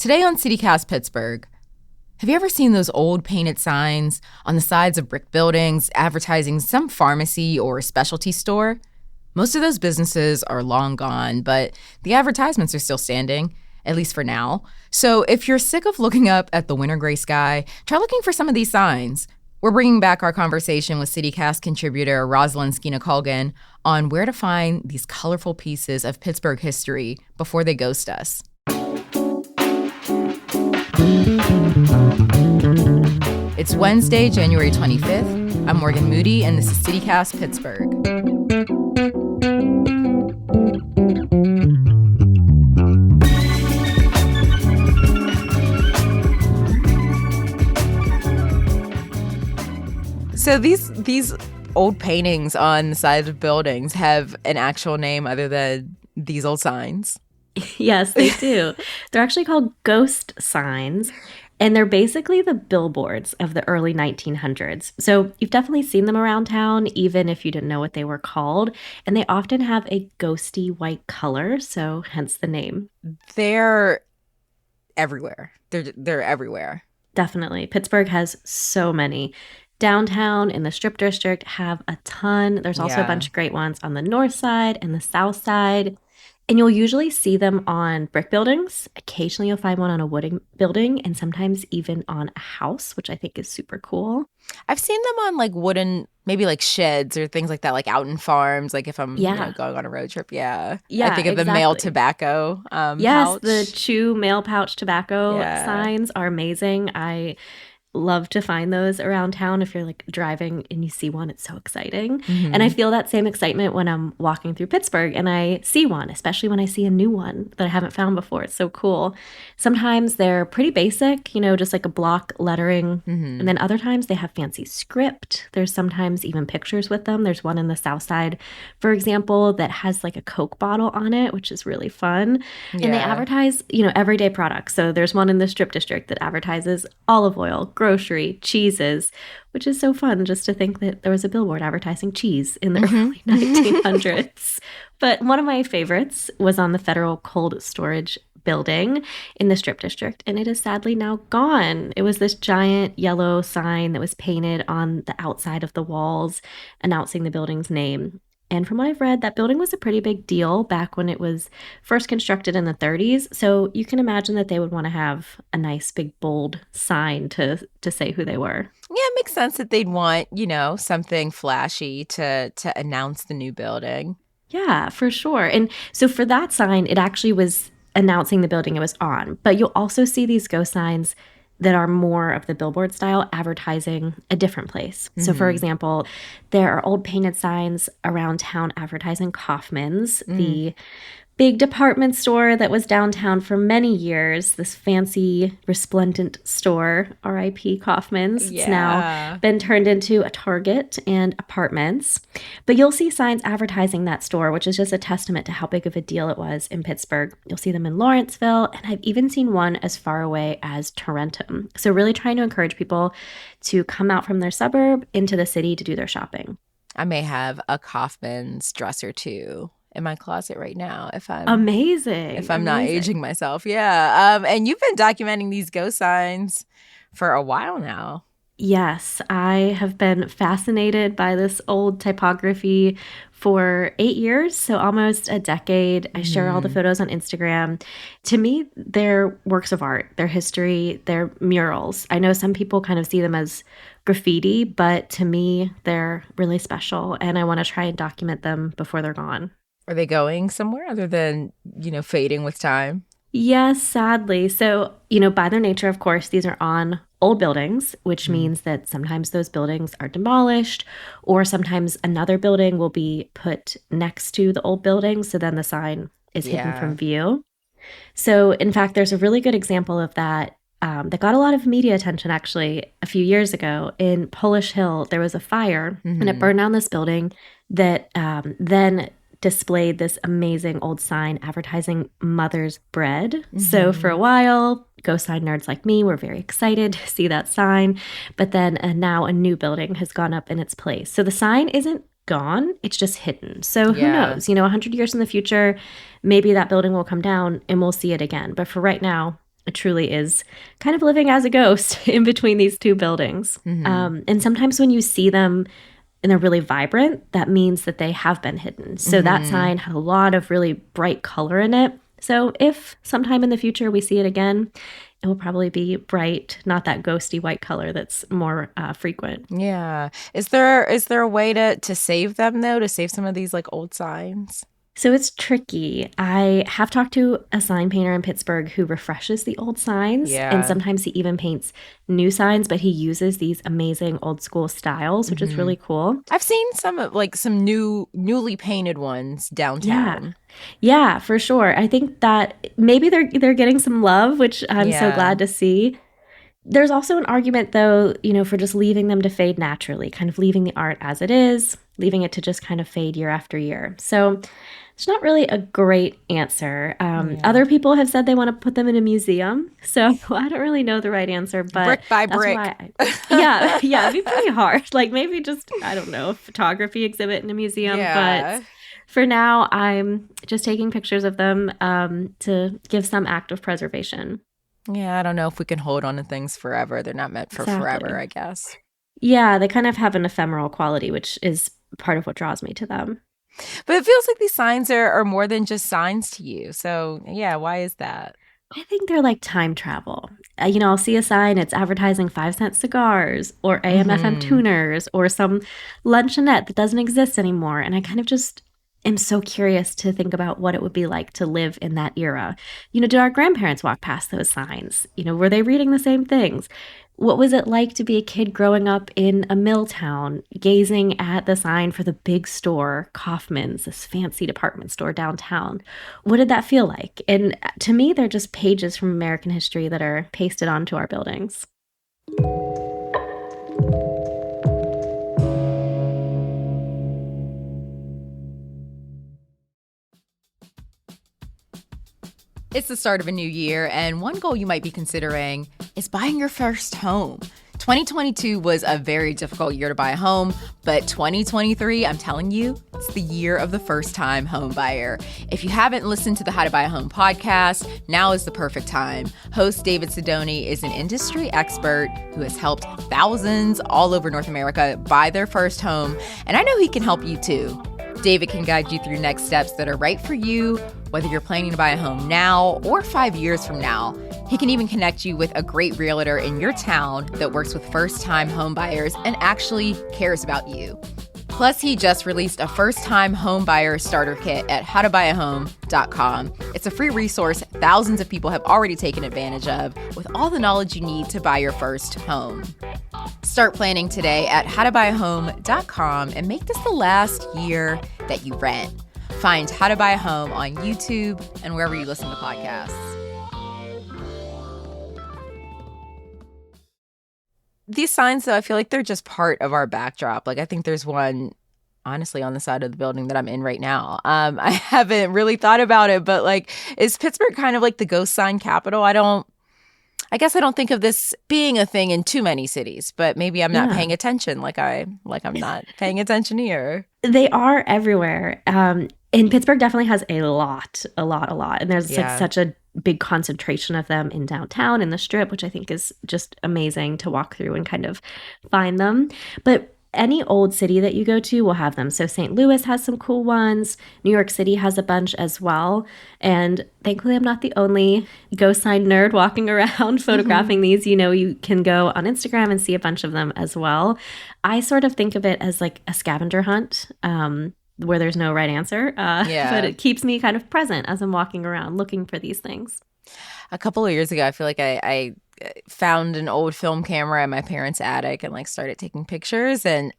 Today on CityCast Pittsburgh, have you ever seen those old painted signs on the sides of brick buildings advertising some pharmacy or specialty store? Most of those businesses are long gone, but the advertisements are still standing, at least for now. So if you're sick of looking up at the winter gray sky, try looking for some of these signs. We're bringing back our conversation with CityCast contributor Rosalind Skeena-Colgan on where to find these colorful pieces of Pittsburgh history before they ghost us. It's Wednesday, January 25th. I'm Morgan Moody, and this is CityCast Pittsburgh. So these old paintings on the sides of buildings have an actual name other than these old signs? Yes, they do. They're actually called ghost signs, and they're basically the billboards of the early 1900s. So you've definitely seen them around town, even if you didn't know what they were called. And they often have a ghosty white color, so hence the name. They're everywhere. They're everywhere. Definitely. Pittsburgh has so many. Downtown in the Strip District have a ton. There's also a bunch of great ones on the north side and the south side. And you'll usually see them on brick buildings. Occasionally you'll find one on a wooden building and sometimes even on a house, which I think is super cool. I've seen them on like wooden, maybe like sheds or things like that, like out in farms, like if I'm going on a road trip. Yeah, I think of the mail tobacco pouch. The chew mail pouch tobacco signs are amazing. I love to find those around town. If you're like driving and you see one, it's so exciting. Mm-hmm. And I feel that same excitement when I'm walking through Pittsburgh and I see one, especially when I see a new one that I haven't found before. It's so cool. Sometimes they're pretty basic, just like a block lettering. Mm-hmm. And then other times they have fancy script. There's sometimes even pictures with them. There's one in the South Side, for example, that has like a Coke bottle on it, which is really fun. Yeah. And they advertise, everyday products. So there's one in the Strip District that advertises olive oil, grocery, cheeses, which is so fun just to think that there was a billboard advertising cheese in the early 1900s. But one of my favorites was on the Federal Cold Storage building in the Strip District, and it is sadly now gone. It was this giant yellow sign that was painted on the outside of the walls announcing the building's name. And from what I've read, that building was a pretty big deal back when it was first constructed in the 30s. So you can imagine that they would want to have a nice, big, bold sign to say who they were. Yeah, it makes sense that they'd want, something flashy to announce the new building. Yeah, for sure. And so for that sign, it actually was announcing the building it was on. But you'll also see these ghost signs that are more of the billboard style advertising a different place. Mm-hmm. So for example, there are old painted signs around town advertising Kaufmann's, the big department store that was downtown for many years, this fancy resplendent store, R.I.P. Kaufmann's. It's now been turned into a Target and apartments. But you'll see signs advertising that store, which is just a testament to how big of a deal it was in Pittsburgh. You'll see them in Lawrenceville, and I've even seen one as far away as Tarentum. So really trying to encourage people to come out from their suburb into the city to do their shopping. I may have a Kaufmann's dress or two in my closet right now if I'm not aging myself. And you've been documenting these ghost signs for a while now. Yes, I have been fascinated by this old typography for 8 years, so almost a decade. I share all the photos on Instagram. To me, they're works of art, they're history, they're murals. I know some people kind of see them as graffiti, but to me, they're really special, and I want to try and document them before they're gone. Are they going somewhere other than, fading with time? Yes, sadly. So, by their nature, of course, these are on old buildings, which means that sometimes those buildings are demolished, or sometimes another building will be put next to the old building. So then the sign is hidden from view. So, in fact, there's a really good example of that that got a lot of media attention, actually, a few years ago. In Polish Hill, there was a fire, and it burned down this building that then displayed this amazing old sign advertising Mother's Bread. Mm-hmm. So for a while, ghost sign nerds like me were very excited to see that sign. But then now a new building has gone up in its place. So the sign isn't gone, it's just hidden. So who knows? 100 years in the future, maybe that building will come down and we'll see it again. But for right now, it truly is kind of living as a ghost in between these two buildings. And sometimes when you see them and they're really vibrant, that means that they have been hidden. So that sign had a lot of really bright color in it. So if sometime in the future we see it again, it will probably be bright, not that ghosty white color that's more frequent. Yeah. Is there a way to save them, though, to save some of these like old signs? So it's tricky. I have talked to a sign painter in Pittsburgh who refreshes the old signs. Yeah. And sometimes he even paints new signs, but he uses these amazing old school styles, which is really cool. I've seen some newly painted ones downtown. Yeah, for sure. I think that maybe they're getting some love, which I'm so glad to see. There's also an argument, though, for just leaving them to fade naturally, kind of leaving the art as it is, leaving it to just kind of fade year after year. So it's not really a great answer. Other people have said they want to put them in a museum. So I don't really know the right answer, but brick by brick. Yeah, it'd be pretty hard. Like maybe just, I don't know, a photography exhibit in a museum. Yeah. But for now, I'm just taking pictures of them to give some act of preservation. Yeah, I don't know if we can hold on to things forever. They're not meant for forever, I guess. Yeah, they kind of have an ephemeral quality, which is part of what draws me to them. But it feels like these signs are more than just signs to you. So, yeah, why is that? I think they're like time travel. I'll see a sign, it's advertising 5-cent cigars or AM/FM tuners or some luncheonette that doesn't exist anymore. And I kind of just am so curious to think about what it would be like to live in that era. Did our grandparents walk past those signs? Were they reading the same things? What was it like to be a kid growing up in a mill town, gazing at the sign for the big store, Kaufman's, this fancy department store downtown? What did that feel like? And to me, they're just pages from American history that are pasted onto our buildings. It's the start of a new year, and one goal you might be considering is buying your first home. 2022 was a very difficult year to buy a home, but 2023, I'm telling you, it's the year of the first-time home buyer. If you haven't listened to the How to Buy a Home podcast, now is the perfect time. Host David Sidoni is an industry expert who has helped thousands all over North America buy their first home, and I know he can help you too. David can guide you through next steps that are right for you, whether you're planning to buy a home now or 5 years from now. He can even connect you with a great realtor in your town that works with first-time home buyers and actually cares about you. Plus, he just released a first-time home buyer starter kit at howtobuyahome.com. It's a free resource thousands of people have already taken advantage of, with all the knowledge you need to buy your first home. Start planning today at howtobuyahome.com and make this the last year that you rent. Find How to Buy a Home on YouTube and wherever you listen to podcasts. These signs, though, I feel like they're just part of our backdrop. Like, I think there's one, honestly, on the side of the building that I'm in right now. I haven't really thought about it, but, like, is Pittsburgh kind of like the ghost sign capital? I guess I don't think of this being a thing in too many cities, but maybe I'm not paying attention like I'm not paying attention here. They are everywhere. And Pittsburgh definitely has a lot. And there's like such a big concentration of them in downtown, in the Strip, which I think is just amazing to walk through and kind of find them. But any old city that you go to will have them. So St. Louis has some cool ones. New York City has a bunch as well. And thankfully, I'm not the only ghost sign nerd walking around photographing these. You can go on Instagram and see a bunch of them as well. I sort of think of it as like a scavenger hunt where there's no right answer. But it keeps me kind of present as I'm walking around looking for these things. A couple of years ago, I feel like I found an old film camera in my parents' attic and like started taking pictures. And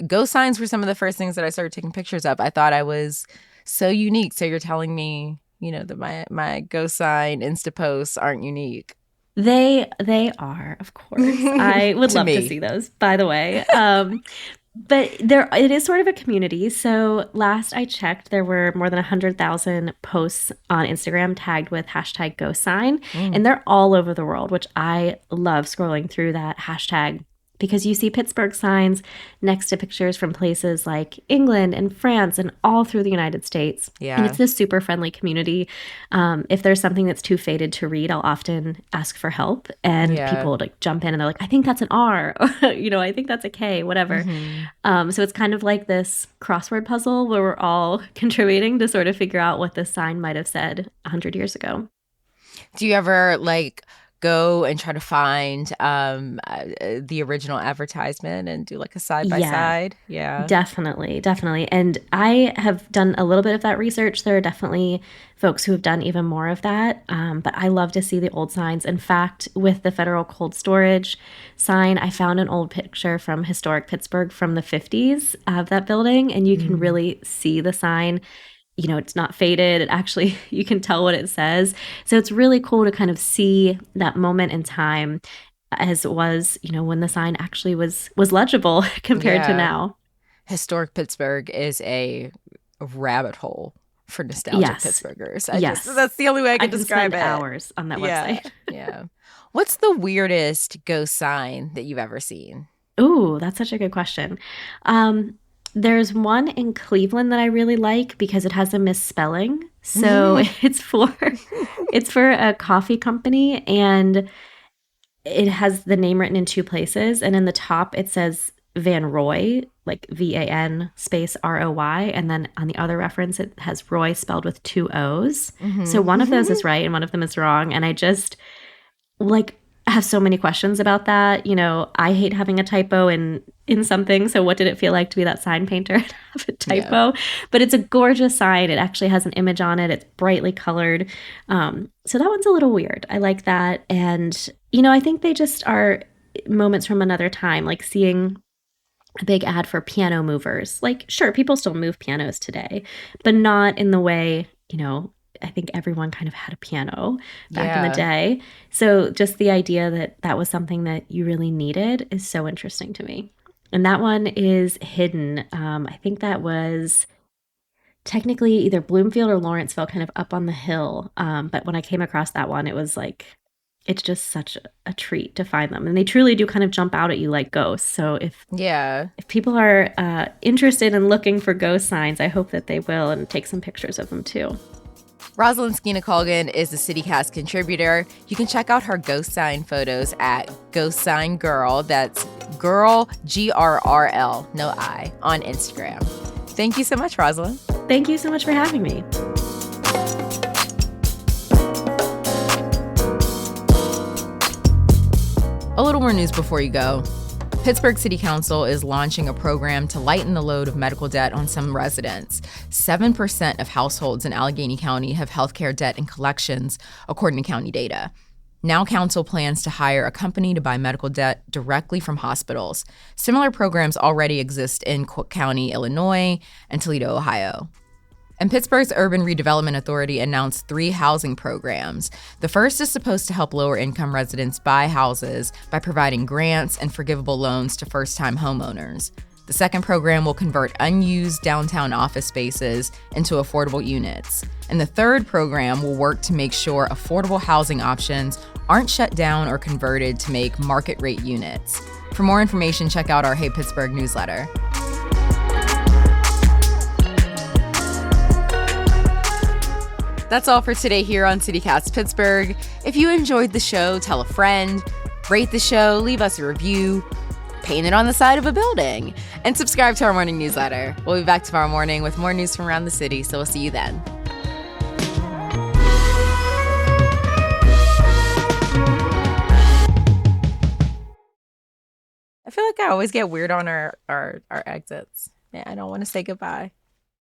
ghost signs were some of the first things that I started taking pictures of. I thought I was so unique. So you're telling me, that my ghost sign Insta posts aren't unique. They are, of course. I would love to see those, by the way. But it is sort of a community. So last I checked, there were more than 100,000 posts on Instagram tagged with #GhostSign. And they're all over the world, which I love scrolling through that hashtag because you see Pittsburgh signs next to pictures from places like England and France and all through the United States. Yeah. And it's this super friendly community. If there's something that's too faded to read, I'll often ask for help, and people will like jump in and they're like, I think that's an R, I think that's a K, whatever. So it's kind of like this crossword puzzle where we're all contributing to sort of figure out what this sign might have said 100 years ago. Do you ever go and try to find the original advertisement and do like a side by side? Yeah, definitely. And I have done a little bit of that research. There are definitely folks who have done even more of that. But I love to see the old signs. In fact, with the federal cold storage sign, I found an old picture from historic Pittsburgh from the 50s of that building, and you can really see the sign. It's not faded. It actually, you can tell what it says. So it's really cool to kind of see that moment in time as it was, when the sign actually was legible compared to now. Historic Pittsburgh is a rabbit hole for nostalgic Pittsburghers. That's the only way I can describe it. I can spend hours on that website. Yeah. What's the weirdest ghost sign that you've ever seen? Ooh, that's such a good question. There's one in Cleveland that I really like because it has a misspelling. So it's for a coffee company, and it has the name written in two places. And in the top, it says Van Roy, like VAN space ROY. And then on the other reference, it has Roy spelled with two O's. So one of those is right and one of them is wrong. And I just I have so many questions about that. I hate having a typo in something. So what did it feel like to be that sign painter and have a typo? Yeah. But it's a gorgeous sign. It actually has an image on it. It's brightly colored. So that one's a little weird. I like that. And, I think they just are moments from another time, like seeing a big ad for piano movers. Sure, people still move pianos today, but not in the way, I think everyone kind of had a piano back in the day. So just the idea that that was something that you really needed is so interesting to me. And that one is hidden. I think that was technically either Bloomfield or Lawrenceville, kind of up on the hill. But when I came across that one, it was it's just such a treat to find them. And they truly do kind of jump out at you like ghosts. So if people are interested in looking for ghost signs, I hope that they will and take some pictures of them too. Rosalind Skeena-Colgan is a CityCast contributor. You can check out her ghost sign photos at Ghost Sign Girl. That's girl, GRRL, no I, on Instagram. Thank you so much, Rosalind. Thank you so much for having me. A little more news before you go. Pittsburgh City Council is launching a program to lighten the load of medical debt on some residents. 7% of households in Allegheny County have healthcare debt and collections, according to county data. Now council plans to hire a company to buy medical debt directly from hospitals. Similar programs already exist in Cook County, Illinois, and Toledo, Ohio. And Pittsburgh's Urban Redevelopment Authority announced 3 housing programs. The first is supposed to help lower-income residents buy houses by providing grants and forgivable loans to first-time homeowners. The second program will convert unused downtown office spaces into affordable units. And the third program will work to make sure affordable housing options aren't shut down or converted to make market-rate units. For more information, check out our Hey Pittsburgh newsletter. That's all for today here on CityCast Pittsburgh. If you enjoyed the show, tell a friend, rate the show, leave us a review, paint it on the side of a building, and subscribe to our morning newsletter. We'll be back tomorrow morning with more news from around the city, so we'll see you then. I feel like I always get weird on our exits. Yeah, I don't want to say goodbye.